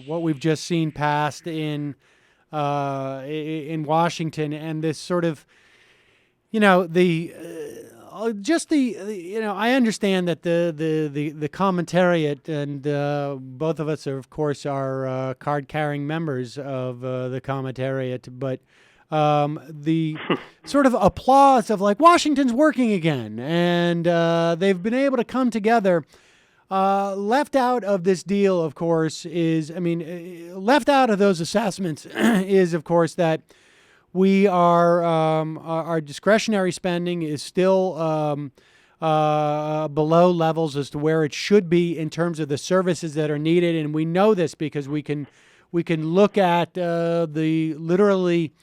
what we've just seen passed in Washington, and this sort of the just I understand that the commentariat, and both of us are, of course, are card carrying members of the commentariat, but the sort of applause of like Washington's working again, and they've been able to come together. Left out of this deal, of course, left out of those assessments is, of course, that we are our discretionary spending is still below levels as to where it should be in terms of the services that are needed, and we know this because we can look at the literally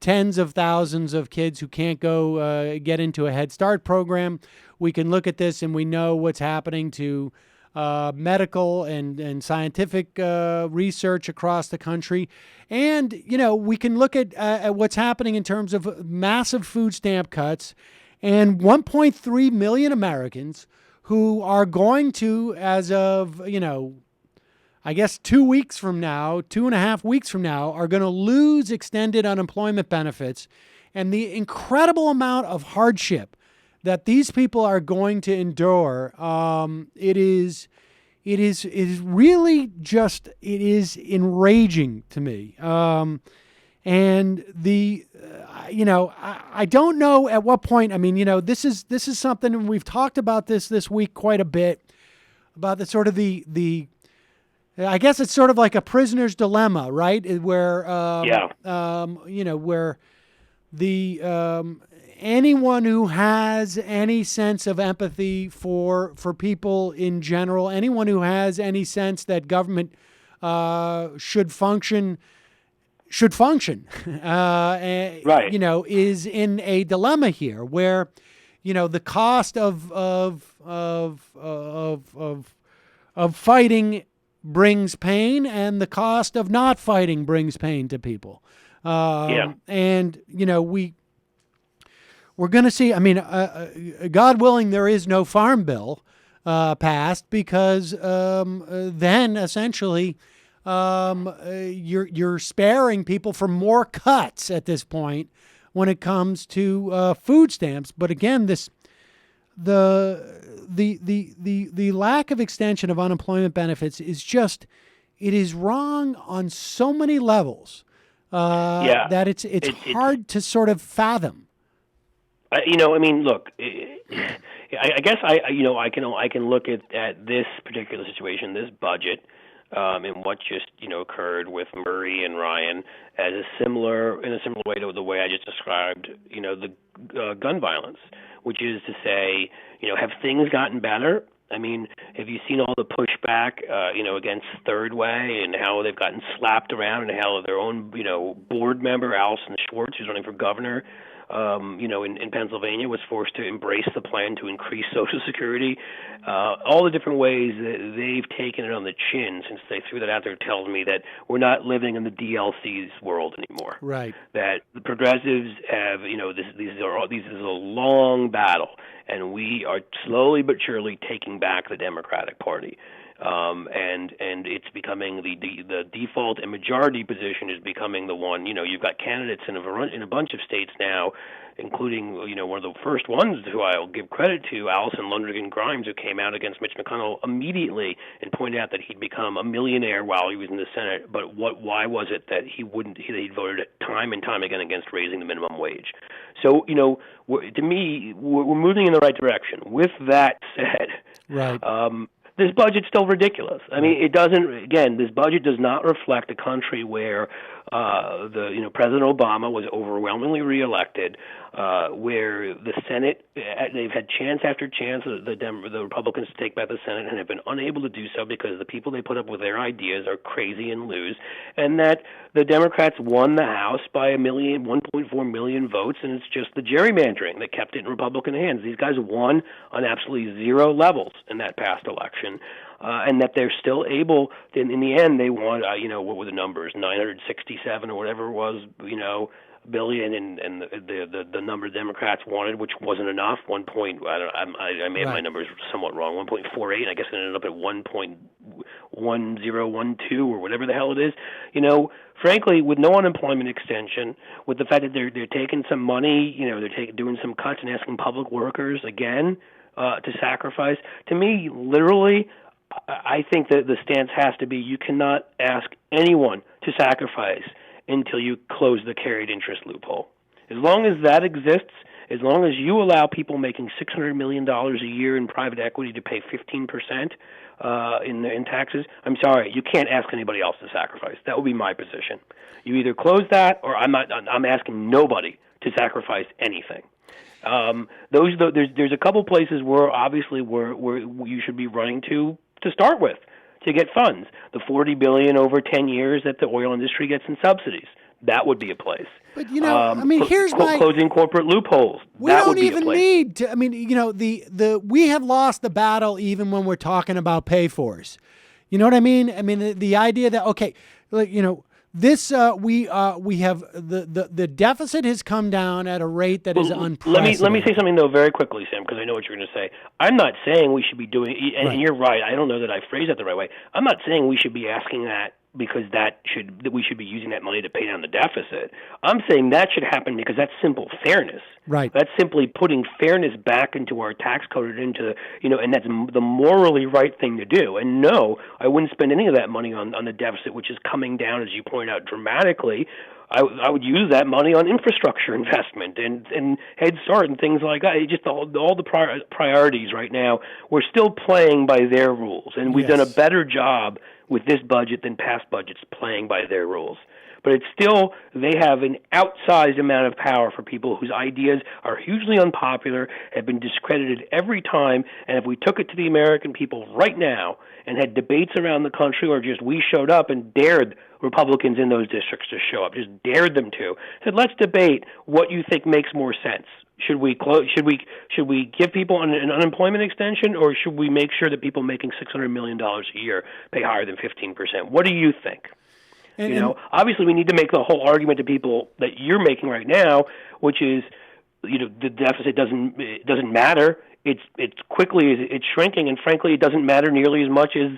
tens of thousands of kids who can't go get into a Head Start program. We can look at this and we know what's happening to medical and scientific research across the country. And, we can look at what's happening in terms of massive food stamp cuts and 1.3 million Americans who are going to, as of, I guess 2 weeks from now, 2.5 weeks from now, are going to lose extended unemployment benefits, and the incredible amount of hardship that these people are going to endure. It is really just, it is enraging to me. And I don't know at what point. This is something, and we've talked about this week quite a bit, about the sort of the I guess it's sort of like a prisoner's dilemma, right? Where where the anyone who has any sense of empathy for people in general, anyone who has any sense that government should function, Right. is in a dilemma here, where the cost of fighting brings pain, and the cost of not fighting brings pain to people. And we're going to see. God willing, there is no farm bill passed, because then essentially you're sparing people from more cuts at this point when it comes to food stamps. But again, the lack of extension of unemployment benefits is just, it is wrong on so many levels that it's hard to sort of fathom. Look, I guess I can look at this particular situation, this budget, and what just occurred with Murray and Ryan as in a similar way to the way I just described the gun violence, which is to say, have things gotten better? Have you seen all the pushback, against Third Way, and how they've gotten slapped around, and how their own, board member, Allison Schwartz, who's running for governor, in Pennsylvania, was forced to embrace the plan to increase Social Security. All the different ways that they've taken it on the chin since they threw that out there tells me that we're not living in the DLC's world anymore. Right. That the progressives have, this is a long battle, and we are slowly but surely taking back the Democratic Party. And it's becoming the default, and majority position is becoming the one. You've got candidates in a bunch of states now, including one of the first ones who I'll give credit to, Allison Lundergan Grimes, who came out against Mitch McConnell immediately and pointed out that he'd become a millionaire while he was in the Senate. But why was it that he voted time and time again against raising the minimum wage? So to me, we're moving in the right direction. With that said, right. This budget's still ridiculous. It doesn't. Again, this budget does not reflect a country where President Obama was overwhelmingly reelected, where the Senate, they've had chance after chance, the Republicans to take back the Senate, and have been unable to do so because the people they put up with their ideas are crazy and lose, and that the Democrats won the House by 1.4 million votes, and it's just the gerrymandering that kept it in Republican hands. These guys won on absolutely zero levels in that past election. And that they're still able, in the end, they won, what were the numbers, 967 or whatever it was, billion, and the number the Democrats wanted, which wasn't enough. I may have my numbers somewhat wrong. 1.48. I guess it ended up at 1012 or whatever the hell it is. Frankly, with no unemployment extension, with the fact that they're taking some money, they're doing some cuts and asking public workers again to sacrifice. To me, literally, I think that the stance has to be you cannot ask anyone to sacrifice until you close the carried interest loophole. As long as that exists, as long as you allow people making $600 million a year in private equity to pay 15% in taxes, I'm sorry, you can't ask anybody else to sacrifice. That would be my position. You either close that, or I'm asking nobody to sacrifice anything. There's a couple places where obviously where you should be running to start with to get funds. The $40 billion over 10 years that the oil industry gets in subsidies. That would be a place. But here's closing corporate loopholes. We that don't would be even a place. need to. We have lost the battle even when we're talking about pay-fors. You know what I mean? I mean the idea that this we have the deficit has come down at a rate that is unprecedented. Let me say something though very quickly, Sam, because I know what you're going to say. I'm not saying we should be doing, and you're right. I don't know that I phrased that the right way. I'm not saying we should be asking that because that we should be using that money to pay down the deficit. I'm saying that should happen because that's simple fairness. Right. That's simply putting fairness back into our tax code and and that's the morally right thing to do. And no, I wouldn't spend any of that money on the deficit, which is coming down, as you point out, dramatically. I would use that money on infrastructure investment and Head Start and things like that. Just all the priorities right now, we're still playing by their rules, and we've done a better job with this budget than past budgets playing by their rules. But it's still, they have an outsized amount of power for people whose ideas are hugely unpopular, have been discredited every time, and if we took it to the American people right now and had debates around the country, or just we showed up and dared Republicans in those districts to show up, just dared them to, said, let's debate what you think makes more sense. Should we give people an unemployment extension, or should we make sure that people making $600 million a year pay higher than 15%? What do you think? Obviously, we need to make the whole argument to people that you're making right now, which is, the deficit doesn't matter. It's it's shrinking, and frankly, it doesn't matter nearly as much as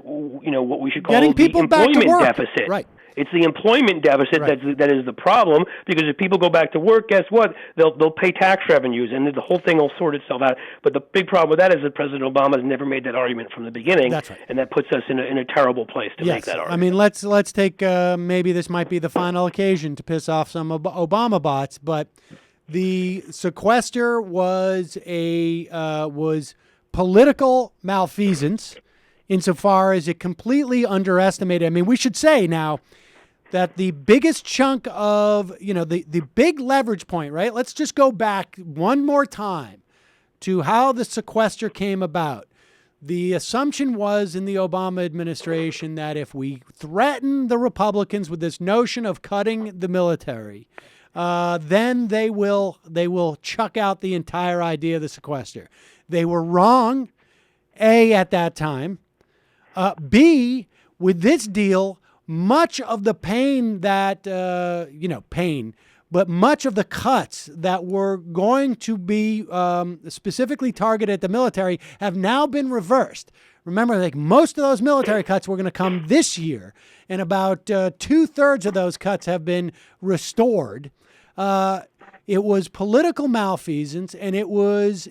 what we should call getting people the employment back to work. deficit. Right. It's the employment deficit that is the problem, because if people go back to work, guess what? They'll pay tax revenues, and the whole thing will sort itself out. But the big problem with that is that President Obama has never made that argument from the beginning. That's right. And that puts us in a terrible place to make that argument. I mean, let's take maybe this might be the final occasion to piss off some Obama bots, but the sequester was political malfeasance insofar as it completely underestimated. I mean, we should say now that the biggest chunk of, the big leverage point, right? Let's just go back one more time to how the sequester came about. The assumption was in the Obama administration that if we threaten the Republicans with this notion of cutting the military, then they will chuck out the entire idea of the sequester. They were wrong, A, at that time. B, with this deal, much of the pain that, but much of the cuts that were going to be specifically targeted at the military have now been reversed. Remember, most of those military cuts were going to come this year, and about 2/3 of those cuts have been restored. It was political malfeasance, and it was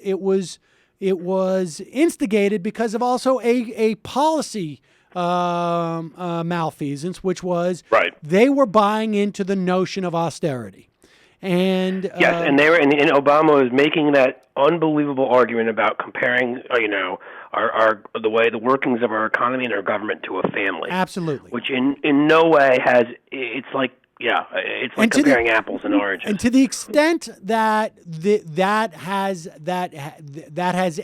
instigated because of also a policy malfeasance, which was they were buying into the notion of austerity. And yes, and Obama was making that unbelievable argument about comparing, the workings of our economy and our government to a family. Absolutely. Which in no way it's like comparing apples and oranges. And to the extent that that has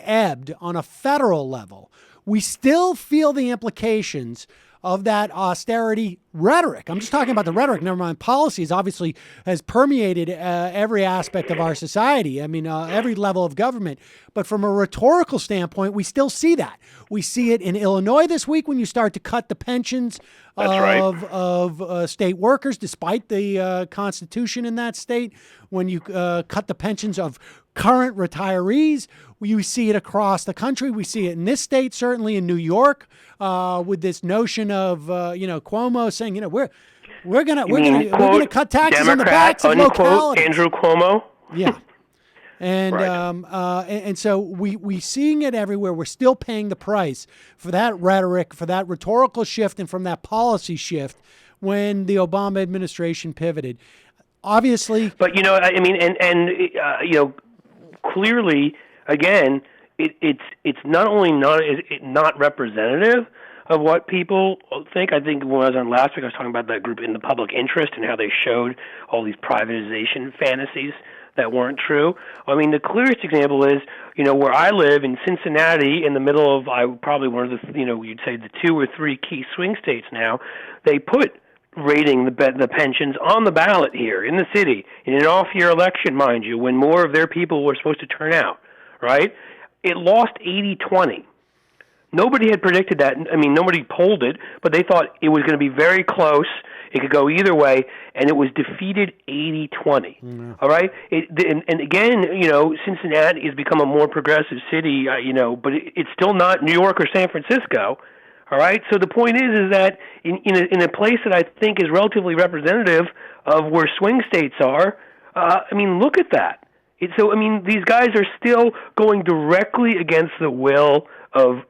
ebbed on a federal level, we still feel the implications of that austerity rhetoric. I'm just talking about the rhetoric. Never mind policies. Obviously, has permeated every aspect of our society. I mean, every level of government. But from a rhetorical standpoint, we still see that. We see it in Illinois this week when you start to cut the pensions of state workers, despite the Constitution in that state. When you cut the pensions of current retirees. You see it across the country. We see it in this state, certainly in New York, with this notion of Cuomo saying, we're gonna cut taxes Democrat, on the backs of unquote, localities. Andrew Cuomo. Yeah. And Right. and so we seeing it everywhere. We're still paying the price for that rhetoric, for that rhetorical shift, and from that policy shift when the Obama administration pivoted. Obviously, But clearly, again, it's not only not representative of what people think. I think when I was on last week, I was talking about that group in the public interest and how they showed all these privatization fantasies that weren't true. I mean, the clearest example is, where I live in Cincinnati, in the middle of probably one of the, you'd say the 2 or 3 key swing states now, they put rating the pensions on the ballot here in the city in an off-year election, mind you, when more of their people were supposed to turn out, right? It lost 80-20. Nobody had predicted that. I mean, nobody polled it, but they thought it was going to be very close. It could go either way, and it was defeated 80-20. Mm-hmm. All right? And again, Cincinnati has become a more progressive city, but it's still not New York or San Francisco. All right? So the point is that in a place that I think is relatively representative of where swing states are, look at that. These guys are still going directly against the will of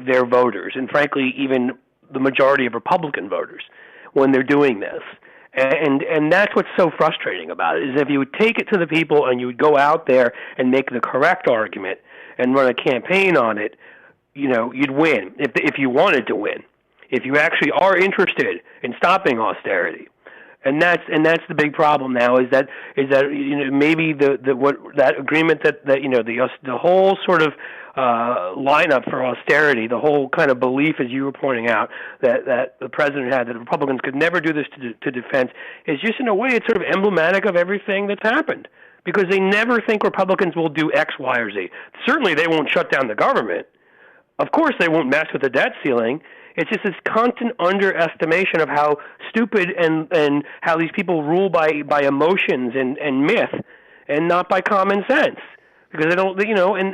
their voters, and frankly, even the majority of Republican voters when they're doing this. And that's what's so frustrating about it, is if you would take it to the people and you would go out there and make the correct argument and run a campaign on it, you'd win if you wanted to win, if you actually are interested in stopping austerity. And that's the big problem now is that maybe that agreement that the whole sort of lineup for austerity, the whole kind of belief, as you were pointing out, that the president had, that Republicans could never do this to defense, is just, in a way, it's sort of emblematic of everything that's happened, because they never think Republicans will do X, Y, or Z. Certainly they won't shut down the government. Of course they won't mess with the debt ceiling. It's just this constant underestimation of how stupid and how these people rule by emotions and myth, and not by common sense. Because they don't, and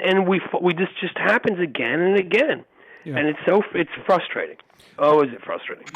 this just happens again and again, yeah. And it's frustrating. Oh, is it frustrating?